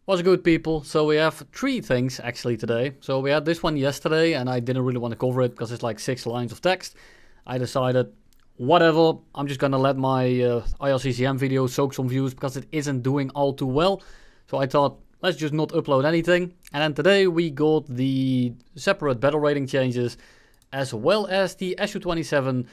What's good, people? So we have three things actually today. So we had this one yesterday and I didn't really want to cover it because it's like 6 lines of text. I decided, whatever, I'm just gonna let my IRCCM video soak some views because it isn't doing all too well. So I thought, let's just not upload anything. And then today we got the separate battle rating changes as well as the SU-27SM.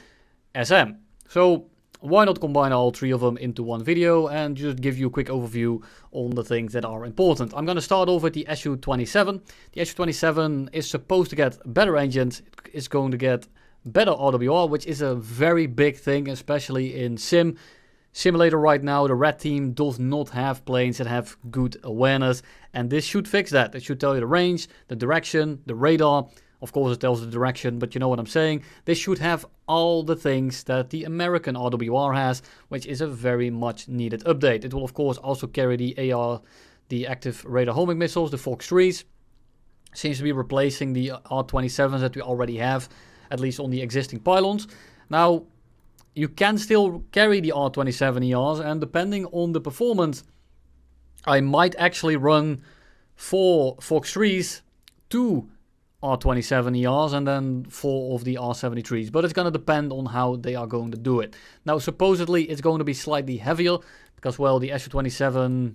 So why not combine all three of them into one video and just give you a quick overview on the things that are important. I'm going to start off with the SU-27. The SU-27 is supposed to get better engines. It's going to get better RWR, which is a very big thing, especially in Simulator right now. The red team does not have planes that have good awareness, and this should fix that. It should tell you the range, the direction, the radar. Of course it tells the direction, but you know what I'm saying. This should have all the things that the American RWR has, which is a very much needed update. It will of course also carry the AR, the active radar homing missiles, the Fox 3s. Seems to be replacing the R-27s that we already have, at least on the existing pylons. Now, you can still carry the R-27ERs, and depending on the performance, I might actually run 4 Fox 3s, 2 R-27ERs and then 4 of the R-73s, but it's going to depend on how they are going to do it. Now supposedly it's going to be slightly heavier because, well, the SU-27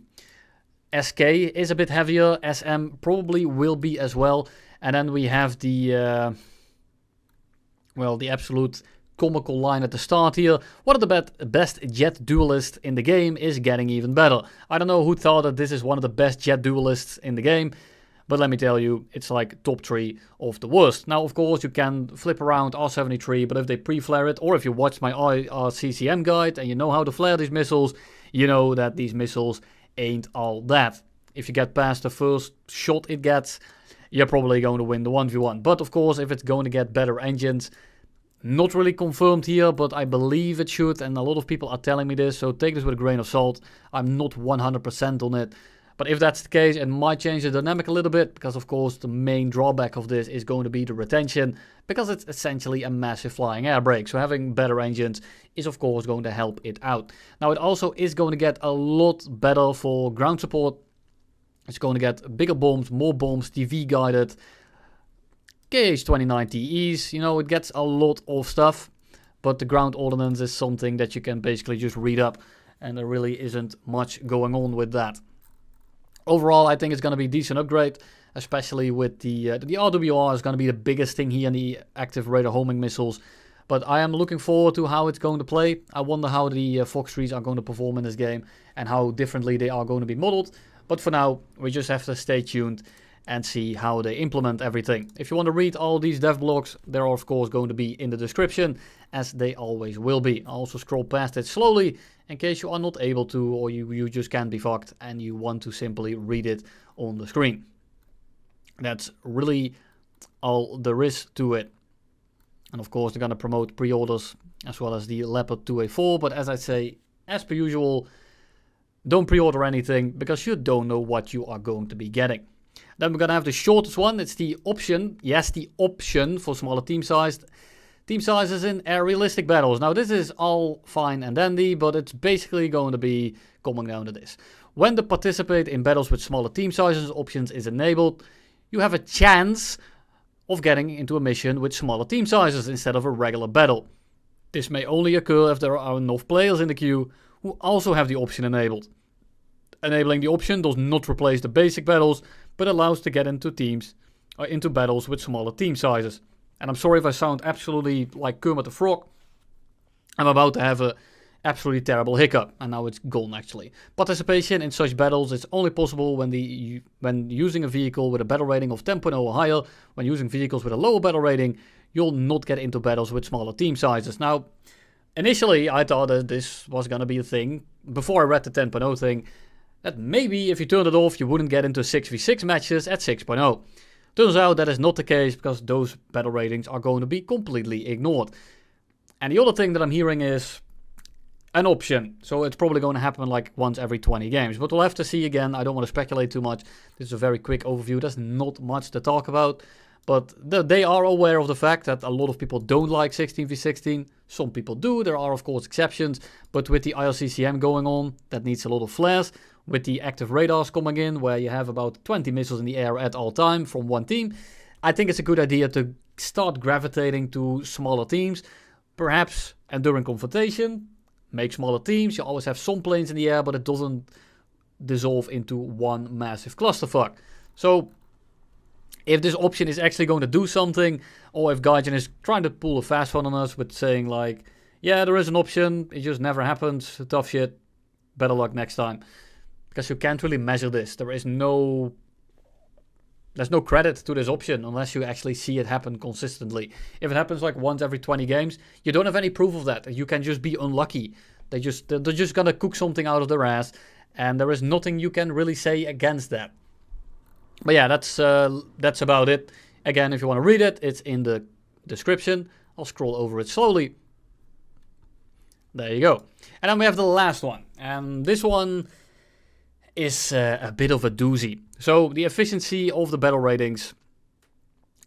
SK is a bit heavier, SM probably will be as well, and then we have the well, the absolute comical line at the start here. One of the best jet duelists in the game is getting even better. I don't know who thought that this is one of the best jet duelists in the game, but let me tell you, it's like top 3 of the worst. Now, of course, you can flip around R-73, but if they pre-flare it, or if you watch my IRCCM guide and you know how to flare these missiles, you know that these missiles ain't all that. If you get past the first shot it gets, you're probably going to win the 1v1. But of course, if it's going to get better engines, not really confirmed here, but I believe it should, and a lot of people are telling me this, so take this with a grain of salt. I'm not 100% on it. But if that's the case, it might change the dynamic a little bit, because of course the main drawback of this is going to be the retention, because it's essentially a massive flying air brake. So having better engines is of course going to help it out. Now it also is going to get a lot better for ground support. It's going to get bigger bombs, more bombs, TV guided, KH-29TEs, you know, it gets a lot of stuff. But the ground ordnance is something that you can basically just read up, and there really isn't much going on with that. Overall, I think it's going to be a decent upgrade, especially with the RWR is going to be the biggest thing here in the active radar homing missiles. But I am looking forward to how it's going to play. I wonder how the Fox 3s are going to perform in this game and how differently they are going to be modeled. But for now, we just have to stay tuned and see how they implement everything. If you want to read all these dev blogs, they're of course going to be in the description, as they always will be. I'll also scroll past it slowly in case you are not able to, or you just can't be fucked and you want to simply read it on the screen. That's really all there is to it. And of course they're going to promote pre-orders as well as the Leopard 2A4, but as I say, as per usual, don't pre-order anything because you don't know what you are going to be getting. Then we're going to have the shortest one. It's the option. Yes, the option for smaller team sizes in air realistic battles. Now this is all fine and dandy, but it's basically going to be coming down to this. When the participate in battles with smaller team sizes options is enabled, you have a chance of getting into a mission with smaller team sizes instead of a regular battle. This may only occur if there are enough players in the queue who also have the option enabled. Enabling the option does not replace the basic battles, but allows to get into into battles with smaller team sizes. And I'm sorry if I sound absolutely like Kermit the Frog. I'm about to have a absolutely terrible hiccup, and now it's gone actually. Participation in such battles is only possible when using a vehicle with a battle rating of 10.0 or higher. When using vehicles with a lower battle rating, you'll not get into battles with smaller team sizes. Now, initially I thought that this was going to be a thing, before I read the 10.0 thing, that maybe if you turned it off you wouldn't get into 6v6 matches at 6.0. Turns out that is not the case because those battle ratings are going to be completely ignored. And the other thing that I'm hearing is an option. So it's probably going to happen like once every 20 games. But we'll have to see again. I don't want to speculate too much. This is a very quick overview. There's not much to talk about. But they are aware of the fact that a lot of people don't like 16v16. Some people do. There are, of course, exceptions. But with the IRCCM going on, that needs a lot of flares. with the active radars coming in, where you have about 20 missiles in the air at all time from one team, I think it's a good idea to start gravitating to smaller teams. Perhaps, and during confrontation, make smaller teams. You always have some planes in the air, but it doesn't dissolve into one massive clusterfuck. So, if this option is actually going to do something, or if Gaijin is trying to pull a fast one on us with saying like, yeah, there is an option, it just never happens, tough shit, better luck next time. Because you can't really measure this. There's no credit to this option unless you actually see it happen consistently. If it happens like once every 20 games, you don't have any proof of that. You can just be unlucky. They're just gonna cook something out of their ass, and there is nothing you can really say against that. But yeah, that's about it. Again, if you want to read it, it's in the description. I'll scroll over it slowly. There you go. And then we have the last one. And this one is a bit of a doozy. So the efficiency of the battle ratings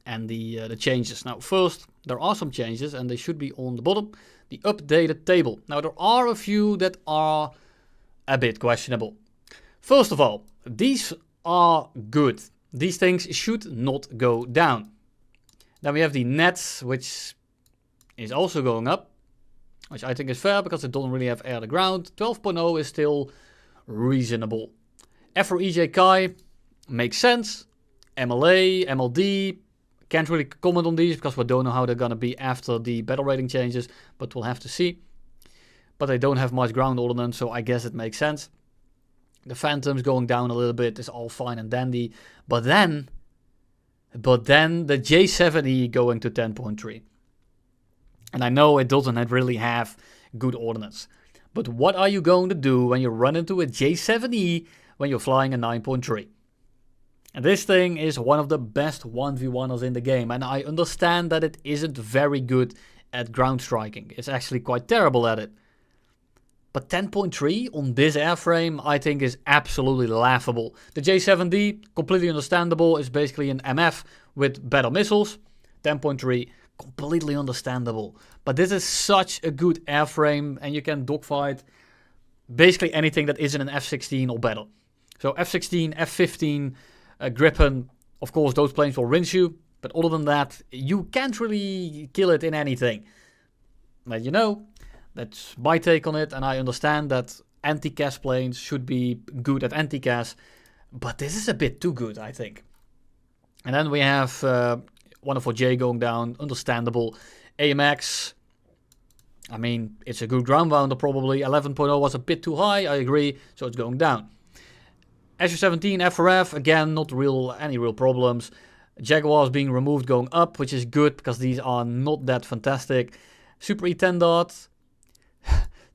and the changes. Now first, there are some changes and they should be on the bottom. The updated table. Now there are a few that are a bit questionable. First of all, these are good. These things should not go down. Then we have the nets, which is also going up, which I think is fair because it doesn't really have air to ground. 12.0 is still reasonable. F for EJ Kai makes sense. MLA, MLD, can't really comment on these because we don't know how they're gonna be after the battle rating changes, but we'll have to see. But they don't have much ground ordnance, so I guess it makes sense. The Phantoms going down a little bit is all fine and dandy, but then the J7E going to 10.3. And I know it doesn't really have good ordnance, but what are you going to do when you run into a J7E when you're flying a 9.3? And this thing is one of the best 1v1ers in the game, and I understand that it isn't very good at ground striking. It's actually quite terrible at it. But 10.3 on this airframe, I think is absolutely laughable. The J7D, completely understandable, is basically an MF with better missiles. 10.3, completely understandable. But this is such a good airframe, and you can dogfight basically anything that isn't an F-16 or better. So F-16, F-15, Gripen, of course those planes will rinse you. But other than that, you can't really kill it in anything. But you know, that's my take on it, and I understand that anti-CAS planes should be good at anti-CAS, but this is a bit too good, I think. And then we have 104J going down, understandable. AMX, I mean, it's a good ground bounder probably. 11.0 was a bit too high, I agree, so it's going down. SU-17 FRF, again, not any real problems. Jaguars being removed going up, which is good because these are not that fantastic. Super E10 dot.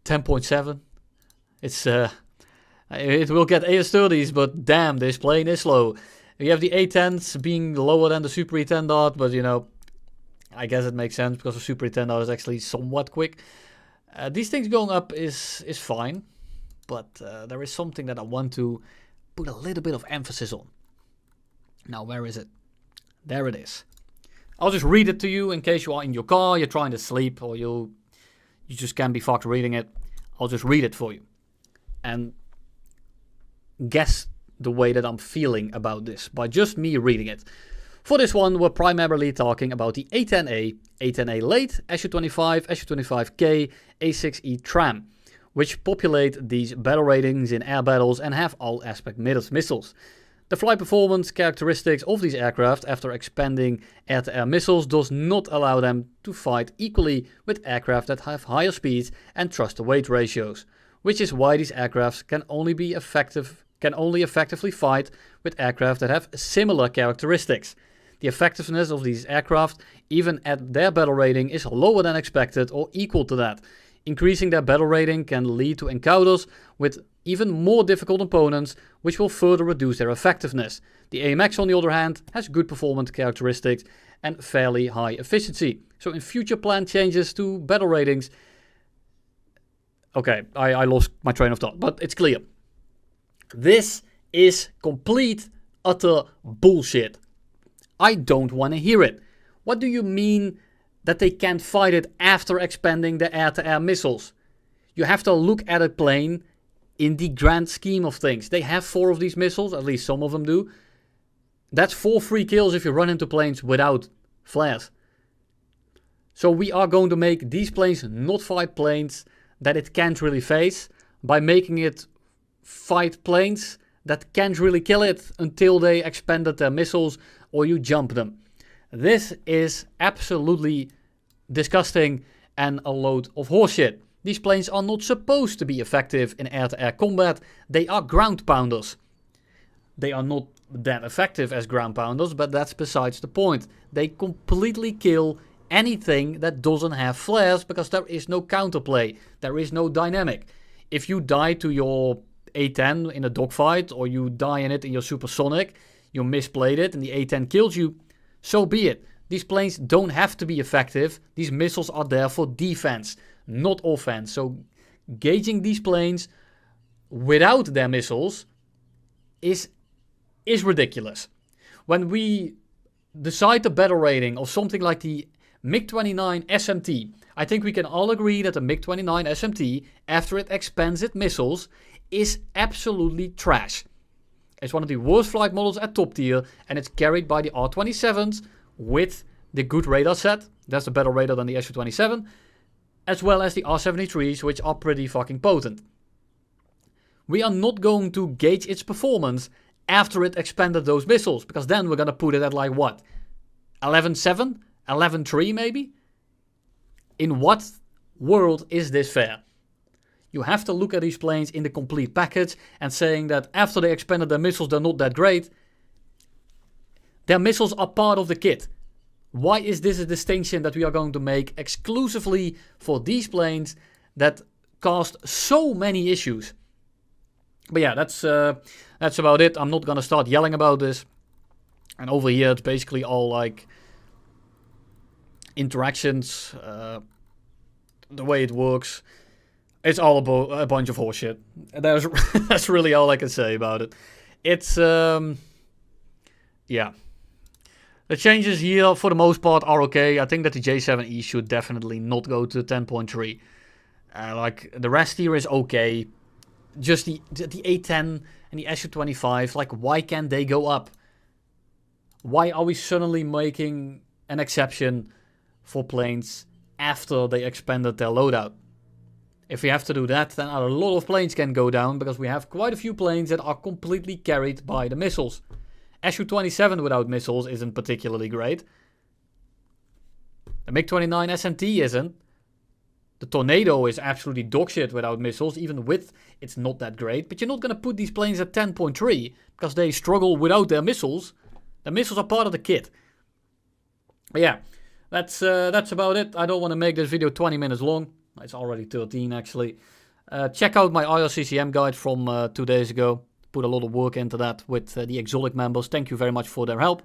10.7. It's it will get AS30s, but damn, this plane is slow. You have the A10s being lower than the Super E10 dot, but you know, I guess it makes sense because the Super E10 dot is actually somewhat quick. These things going up is fine, but there is something that I want to put a little bit of emphasis on. Now, where is it? There it is. I'll just read it to you in case you are in your car, you're trying to sleep, or you just can't be fucked reading it. I'll just read it for you. And guess the way that I'm feeling about this by just me reading it. For this one, we're primarily talking about the A10A, A10A Late, SU-25, SU-25K, A6E Tram, which populate these battle ratings in air battles and have all aspect missiles. The flight performance characteristics of these aircraft after expanding air-to-air missiles does not allow them to fight equally with aircraft that have higher speeds and thrust-to-weight ratios, which is why these aircraft can only effectively fight with aircraft that have similar characteristics. The effectiveness of these aircraft, even at their battle rating, is lower than expected or equal to that. Increasing their battle rating can lead to encounters with even more difficult opponents, which will further reduce their effectiveness. The AMX, on the other hand, has good performance characteristics and fairly high efficiency. So in future planned changes to battle ratings... Okay, I lost my train of thought, but it's clear. This is complete, utter bullshit. I don't want to hear it. What do you mean that they can't fight it after expanding the air-to-air missiles? You have to look at a plane in the grand scheme of things. They have 4 of these missiles, at least some of them do. That's 4 free kills if you run into planes without flares. So we are going to make these planes not fight planes that it can't really face by making it fight planes that can't really kill it until they expended their missiles or you jump them. This is absolutely disgusting and a load of horseshit. These planes are not supposed to be effective in air-to-air combat. They are ground pounders. They are not that effective as ground pounders, but that's besides the point. They completely kill anything that doesn't have flares because there is no counterplay. There is no dynamic. If you die to your A-10 in a dogfight or you die in it in your supersonic, you misplayed it and the A-10 kills you, so be it. These planes don't have to be effective. These missiles are there for defense, not offense. So gauging these planes without their missiles is ridiculous. When we decide the battle rating of something like the MiG-29 SMT, I think we can all agree that the MiG-29 SMT, after it expands its missiles, is absolutely trash. It's one of the worst flight models at top tier, and it's carried by the R-27s with the good radar set. That's a better radar than the SU-27, as well as the R-73s, which are pretty fucking potent. We are not going to gauge its performance after it expanded those missiles, because then we're going to put it at like what? 11.7? 11.3 maybe? In what world is this fair? You have to look at these planes in the complete package and saying that after they expanded their missiles they're not that great. Their missiles are part of the kit. Why is this a distinction that we are going to make exclusively for these planes that caused so many issues? But yeah, that's about it. I'm not gonna start yelling about this. And over here it's basically all like interactions, the way it works. It's all about a bunch of horseshit. That's really all I can say about it. It's yeah. The changes here for the most part are okay. I think that the J7E should definitely not go to 10.3. Like the rest here is okay. Just the A10 and the SU-25, like why can't they go up? Why are we suddenly making an exception for planes after they expanded their loadout? If we have to do that, then a lot of planes can go down because we have quite a few planes that are completely carried by the missiles. SU-27 without missiles isn't particularly great. The MiG-29 SMT isn't. The Tornado is absolutely dogshit without missiles. Even with, it's not that great. But you're not going to put these planes at 10.3 because they struggle without their missiles. The missiles are part of the kit. But yeah, that's about it. I don't want to make this video 20 minutes long. It's already 13 actually. Check out my IRCCM guide from 2 days ago. Put a lot of work into that with the Exotic members. Thank you very much for their help.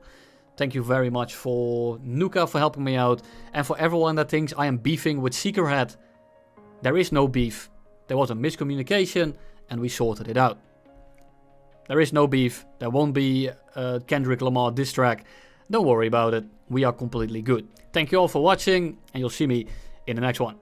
Thank you very much for Nuka for helping me out. And for everyone that thinks I am beefing with Seekerhead. There is no beef. There was a miscommunication and we sorted it out. There is no beef. There won't be a Kendrick Lamar diss track. Don't worry about it. We are completely good. Thank you all for watching and you'll see me in the next one.